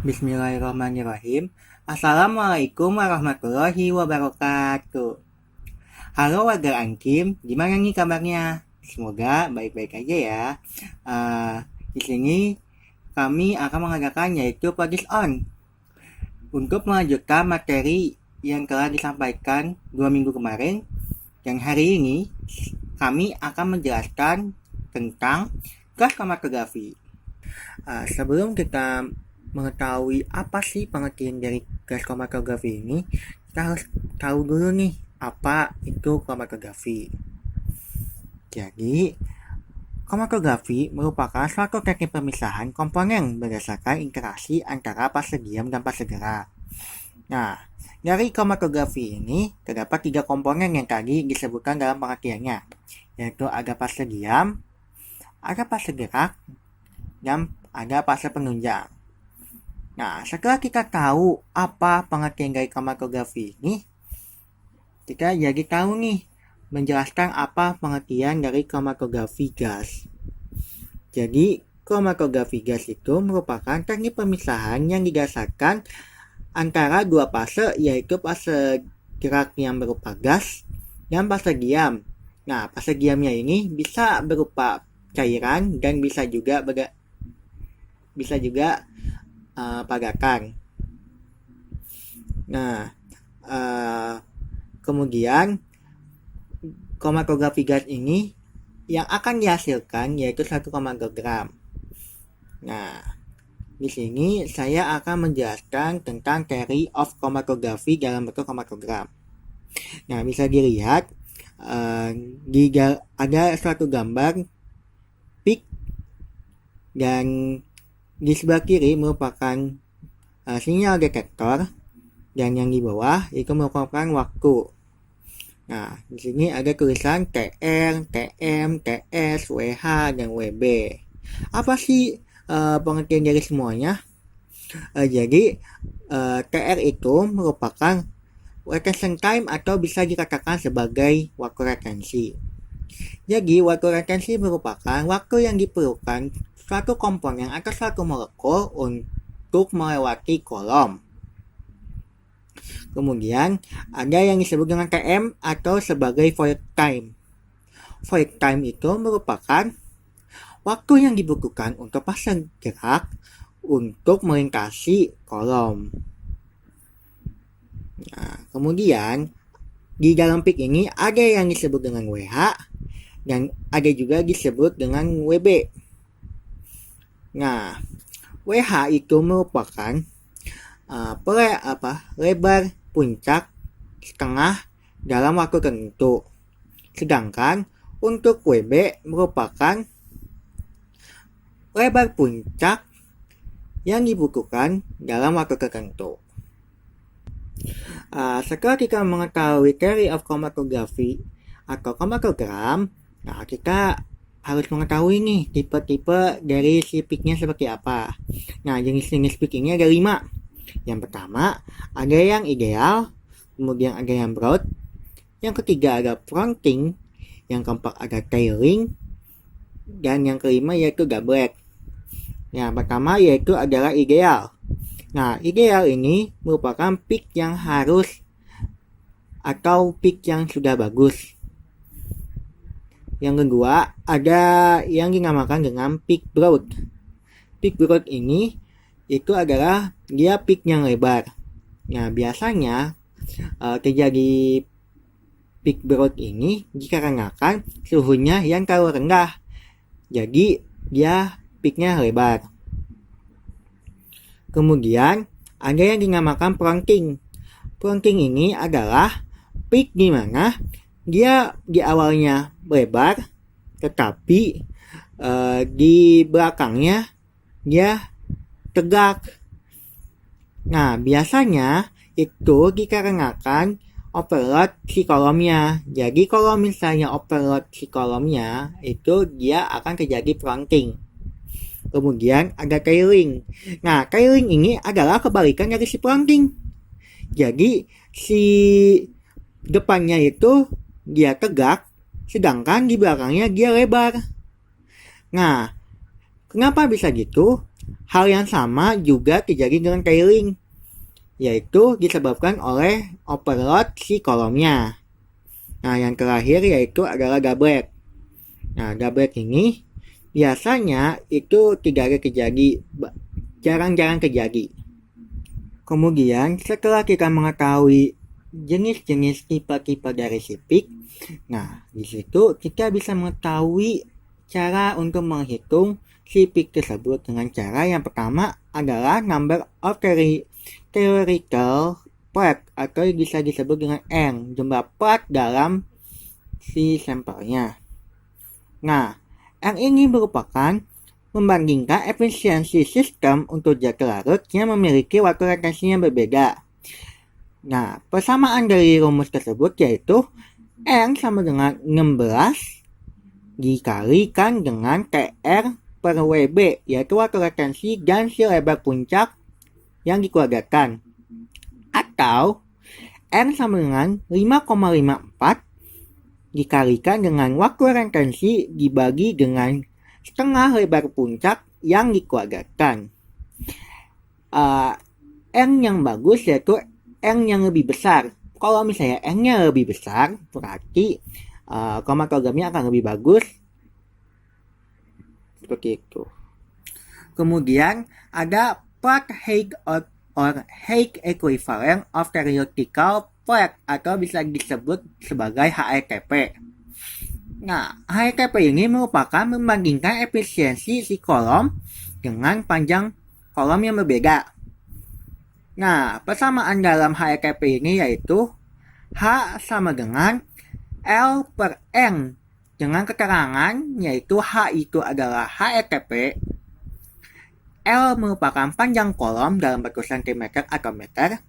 Bismillahirrahmanirrahim. Assalamualaikum warahmatullahi wabarakatuh. Halo warga Ankim, gimana nih kabarnya? Semoga baik-baik aja ya. Di sini kami akan mengadakan yaitu podcast on untuk melanjutkan materi yang telah disampaikan 2 minggu kemarin. Dan hari ini kami akan menjelaskan tentang gas kromatografi. Sebelum kita mengetahui apa sih pengertian dari gas kromatografi ini, kita harus tahu dulu nih apa itu kromatografi. Jadi, kromatografi merupakan suatu teknik pemisahan komponen berdasarkan interaksi antara fase diam dan fase gerak. Nah, dari kromatografi ini terdapat 3 komponen yang tadi disebutkan dalam pengertiannya, yaitu ada fase diam, ada fase gerak, dan ada fase penunjang. Nah, setelah kita tahu apa pengertian dari kromatografi ini, kita jadi tahu nih menjelaskan apa pengertian dari kromatografi gas. Jadi, kromatografi gas itu merupakan teknik pemisahan yang didasarkan antara dua fase, yaitu fase gerak yang berupa gas dan fase diam. Nah, fase diamnya ini bisa berupa cairan dan bisa juga padakan. Nah, kemudian kromatografi gas ini yang akan dihasilkan yaitu 1 kromatogram. Nah, di sini saya akan menjelaskan tentang theory of chromatography dalam bentuk kromatogram. Nah, bisa dilihat ada suatu gambar peak dan di sebelah kiri merupakan sinyal detektor dan yang di bawah itu merupakan waktu. Nah, di sini ada tulisan TR, TM, TS, WH, dan WB. Apa sih pengertian dari semuanya? Jadi TR itu merupakan retention time atau bisa dikatakan sebagai waktu retensi. Jadi waktu retensi merupakan waktu yang diperlukan suatu komponen atau suatu molekul untuk melewati kolom. Kemudian ada yang disebut dengan TM atau sebagai void time. Void time itu merupakan waktu yang dibutuhkan untuk fase gerak untuk melintasi kolom. Nah, kemudian di dalam peak ini ada yang disebut dengan WH dan ada juga disebut dengan WB. Nah, WH itu merupakan lebar puncak setengah dalam waktu tertentu. Sedangkan untuk WB merupakan lebar puncak yang dibutuhkan dalam waktu tertentu. Setelah kita mengetahui theory of chromatography atau kromatogram, nah kita harus mengetahui nih tipe-tipe dari si peaknya seperti apa. Nah, jenis-jenis peak ini ada 5. Yang pertama, ada yang ideal, kemudian ada yang broad, yang ketiga ada fronting, yang keempat ada tailing, dan yang kelima yaitu gablek. Yang pertama yaitu adalah ideal. Nah, ideal ini merupakan peak yang harus atau peak yang sudah bagus. Yang kedua, ada yang dinamakan dengan peak broad. Peak broad ini itu adalah dia peak yang lebar. Nah, biasanya terjadi peak broad ini dikarenakan suhunya yang terlalu rendah. Jadi, dia peaknya lebar. Kemudian, ada yang dinamakan fronting. Fronting ini adalah peak di mana dia di awalnya lebar, tetapi di belakangnya dia tegak. Nah, biasanya itu dikarenakan overload si kolomnya. Jadi kalau misalnya overload si kolomnya, itu dia akan terjadi fronting. Kemudian ada tailing. Nah, tailing ini adalah kebalikan dari si fronting. Jadi si depannya itu dia tegak, sedangkan di belakangnya dia lebar. Nah, kenapa bisa gitu? Hal yang sama juga terjadi dengan tiling, yaitu disebabkan oleh overload si kolomnya. Nah, yang terakhir yaitu adalah gabrek. Nah, gabrek ini biasanya itu tidak ada terjadi, jarang-jarang terjadi. Kemudian setelah kita mengetahui jenis-jenis tipe-tipe dari sipik, nah di situ kita bisa mengetahui cara untuk menghitung sipik tersebut dengan cara yang pertama adalah number of theoretical part atau bisa disebut dengan N, jumlah part dalam si sampelnya. Nah, N ini merupakan membandingkan efisiensi sistem untuk zat larut yang memiliki waktu retensi yang berbeda. Nah, persamaan dari rumus tersebut yaitu N sama dengan 16 dikalikan dengan TR per WB, yaitu waktu retensi dan si lebar puncak yang dikeluargakan. Atau N sama dengan 5,54 dikalikan dengan waktu retensi dibagi dengan setengah lebar puncak yang dikeluargakan. N yang bagus yaitu N yang lebih besar. Kalau misalnya N-nya lebih besar, berarti kromatogramnya akan lebih bagus. Seperti itu. Kemudian ada part Higg or Higg equivalent of theoretical part atau bisa disebut sebagai HETP. Nah, HETP ini merupakan membandingkan efisiensi si kolom dengan panjang kolom yang berbeda. Nah, persamaan dalam HETP ini yaitu H sama dengan L per N dengan keterangan yaitu H itu adalah HETP, L merupakan panjang kolom dalam bentuk cm atau meter,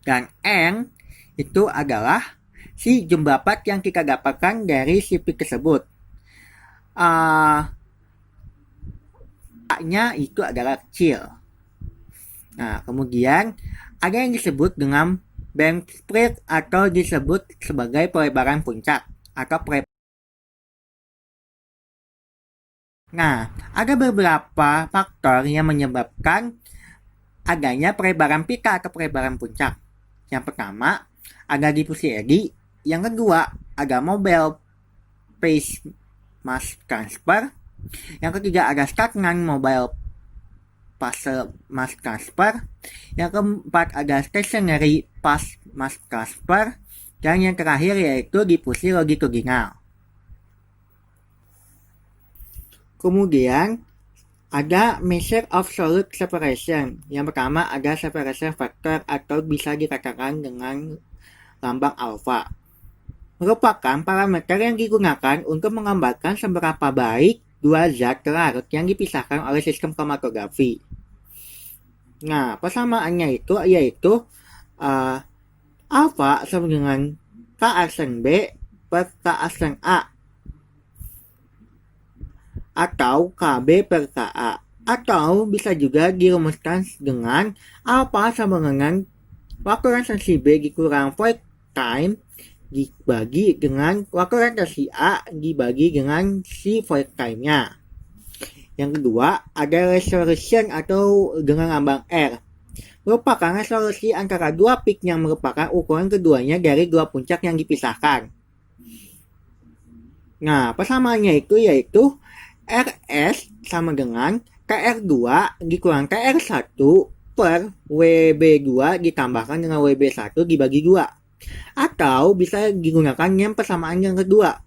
dan N itu adalah si jumlah part yang kita dapatkan dari sipik tersebut. A-nya itu adalah kecil. Nah, kemudian ada yang disebut dengan band spread atau disebut sebagai pelebaran puncak atau Nah, ada beberapa faktor yang menyebabkan adanya pelebaran pita atau pelebaran puncak. Yang pertama, ada diffusi eddy. Yang kedua, ada mobile phase mass transfer. Yang ketiga, ada stagnan mobile phase mass transfer. Yang keempat, ada stationary phase mass transfer. Dan yang terakhir yaitu diffusi longitudinal. Kemudian ada measure of solute separation. Yang pertama ada separation factor atau bisa dikatakan dengan lambang alfa. Merupakan parameter yang digunakan untuk menggambarkan seberapa baik dua zat larut yang dipisahkan oleh sistem kromatografi. Nah, persamaannya itu yaitu alfa sama dengan K_B per K_A atau KB per KA, atau bisa juga dirumuskan dengan alfa sama dengan waktu retensi B dikurang void time dibagi dengan waktu retensi A dibagi dengan si void time-nya. Yang kedua, ada resolution atau dengan lambang R. Merupakan resolusi antara dua peak yang merupakan ukuran keduanya dari dua puncak yang dipisahkan. Nah, persamaannya itu yaitu RS sama dengan TR2 dikurang TR1 per WB2 ditambahkan dengan WB1 dibagi 2. Atau bisa digunakan yang persamaan yang kedua,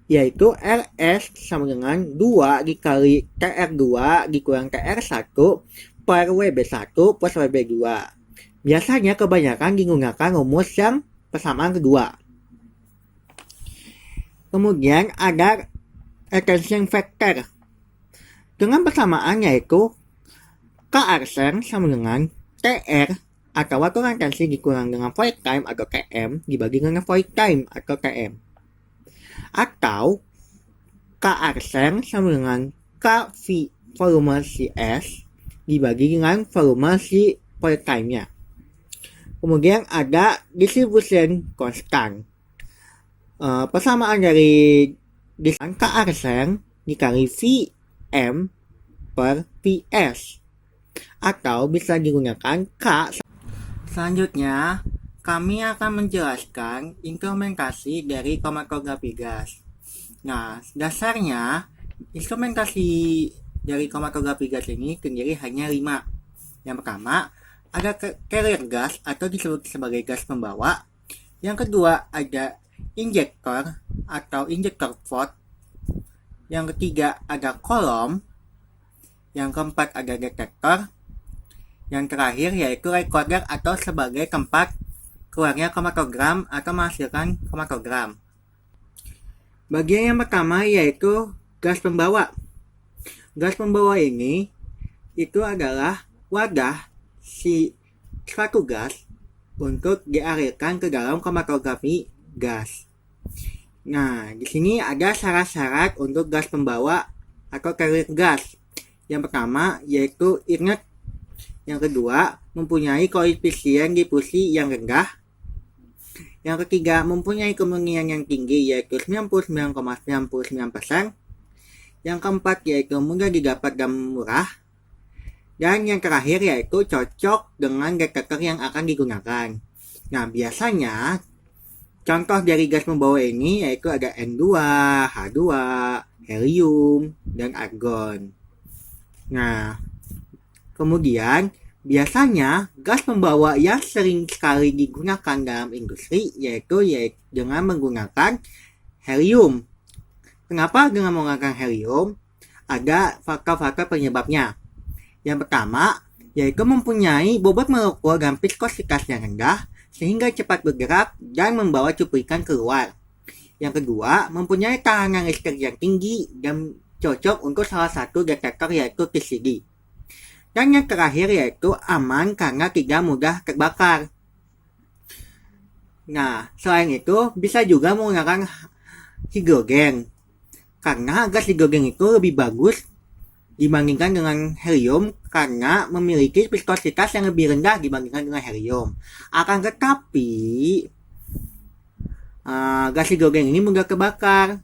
yaitu RS sama dengan 2 dikali TR2 dikurang TR1 per WB1 plus WB2. Biasanya kebanyakan digunakan rumus yang persamaan kedua. Kemudian ada retention factor dengan persamaan yaitu K_R sama dengan TR atau waktu retensi dikurang dengan void time atau TM dibagi dengan void time atau TM, atau K_R sama dengan KV volume CS dibagi dengan volume si void time-nya. Kemudian ada distribution constant. Persamaan dari KR dikali VM per PS atau bisa digunakan K. Selanjutnya, kami akan menjelaskan instrumentasi dari kromatografi gas. Nah, dasarnya instrumentasi dari kromatografi gas ini sendiri hanya 5. Yang pertama, ada carrier gas atau disebut sebagai gas pembawa. Yang kedua, ada injektor atau injektor port. Yang ketiga, ada kolom. Yang keempat, ada detektor. Yang terakhir yaitu recorder atau sebagai tempat keluarnya kromatogram atau menghasilkan kromatogram. Bagian yang pertama yaitu gas pembawa. Gas pembawa ini itu adalah wadah si suatu gas untuk dialirkan ke dalam kromatografi gas. Nah, di sini ada syarat-syarat untuk gas pembawa atau carrier gas. Yang pertama yaitu inert. Yang kedua, mempunyai koefisien difusi yang rendah. Yang ketiga, mempunyai kemurnian yang tinggi yaitu 99,99%. Yang keempat yaitu mudah didapat dan murah. Dan yang terakhir yaitu cocok dengan detektor yang akan digunakan. Nah, biasanya contoh dari gas pembawa ini yaitu ada N2, H2, helium, dan argon. Nah, kemudian biasanya gas pembawa yang sering sekali digunakan dalam industri yaitu dengan menggunakan helium. Kenapa dengan menggunakan helium? Ada faktor-faktor penyebabnya. Yang pertama, yaitu mempunyai bobot molekul dan viskositas yang rendah sehingga cepat bergerak dan membawa cuplikan keluar. Yang kedua, mempunyai tahanan listrik yang tinggi dan cocok untuk salah satu detektor yaitu TCD. Dan yang terakhir yaitu aman karena tidak mudah terbakar. Nah, selain itu bisa juga menggunakan hidrogen. Karena gas hidrogen itu lebih bagus dibandingkan dengan helium karena memiliki viskositas yang lebih rendah dibandingkan dengan helium. Akan tetapi gas hidrogen ini mudah terbakar.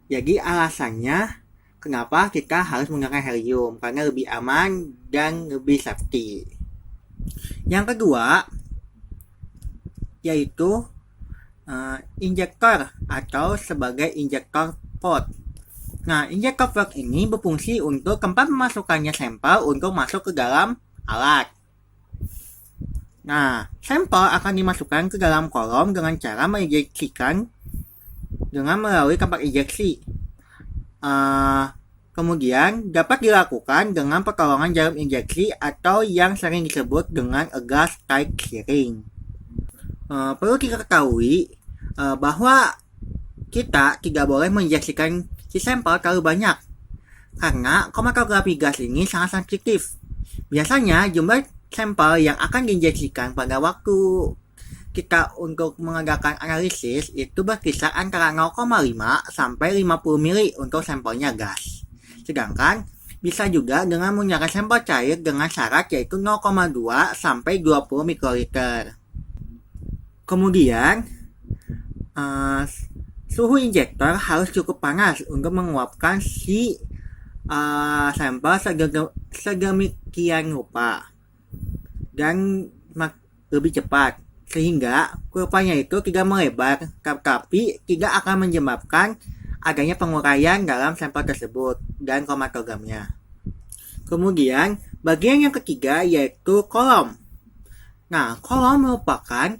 Jadi alasannya kenapa kita harus menggunakan helium, karena lebih aman dan lebih safety. Yang kedua yaitu injektor atau sebagai injektor port. Nah, injektor port ini berfungsi untuk tempat memasukkannya sampel untuk masuk ke dalam alat. Nah, sampel akan dimasukkan ke dalam kolom dengan cara menginjeksikan dengan melalui tempat injeksi. Kemudian dapat dilakukan dengan pertolongan jarum injeksi atau yang sering disebut dengan gas tight syringe. Perlu kita ketahui bahwa kita tidak boleh menginjeksikan si sampel terlalu banyak karena kromatografi gas ini sangat sensitif. Biasanya jumlah sampel yang akan diinjeksikan pada waktu kita untuk mengadakan analisis itu berkisar antara 0,5 sampai 50 mili untuk sampelnya gas. Sedangkan bisa juga dengan menggunakan sampel cair dengan syarat yaitu 0,2 sampai 20 mikroliter. Kemudian suhu injektor harus cukup panas untuk menguapkan si sampel sedemikian rupa dan lebih cepat sehingga kurvanya itu tidak melebar tapi tidak akan menyebabkan adanya penguraian dalam sampel tersebut dan kromatogramnya. Kemudian bagian yang ketiga yaitu kolom. Nah, kolom merupakan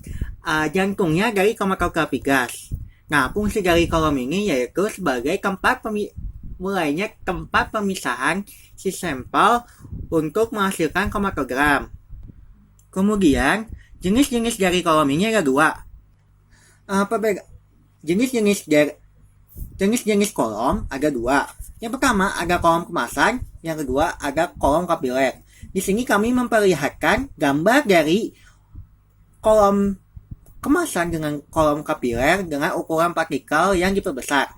jantungnya dari kromatografi gas. Nah, fungsi dari kolom ini yaitu sebagai tempat pemisahan si sampel untuk menghasilkan kromatogram. Kemudian, jenis-jenis dari kolom ini ada dua. Jenis-jenis kolom ada dua. Yang pertama ada kolom kemasan, yang kedua ada kolom kapiler. Di sini kami memperlihatkan gambar dari kolom kemasan dengan kolom kapiler dengan ukuran partikel yang diperbesar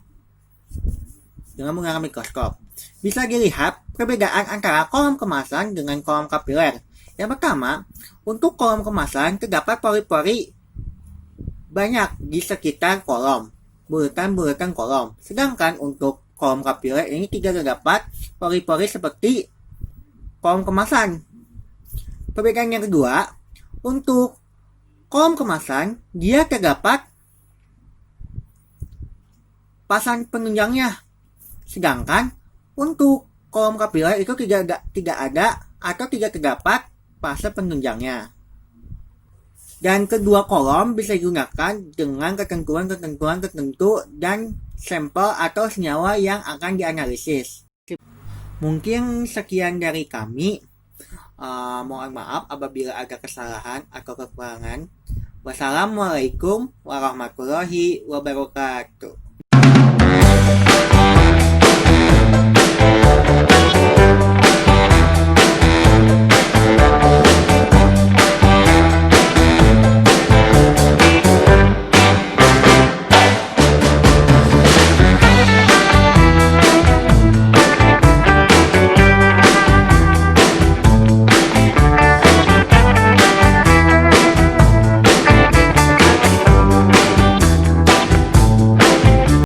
dengan menggunakan mikroskop. Bisa dilihat perbedaan antara kolom kemasan dengan kolom kapiler. Yang pertama, untuk kolom kemasan terdapat pori-pori banyak di sekitar kolom, bulatan-bulatan kolom. Sedangkan untuk kolom kapiler ini tidak terdapat pori-pori seperti kolom kemasan. Perbedaan yang kedua, untuk kolom kemasan dia terdapat pasang penunjangnya, sedangkan untuk kolom kapiler itu tidak ada atau tidak terdapat fase penunjangnya. Dan kedua kolom bisa digunakan dengan ketentuan-ketentuan tertentu dan sampel atau senyawa yang akan dianalisis. Mungkin sekian dari kami. Mohon maaf apabila ada kesalahan atau kekurangan. Wassalamualaikum warahmatullahi wabarakatuh.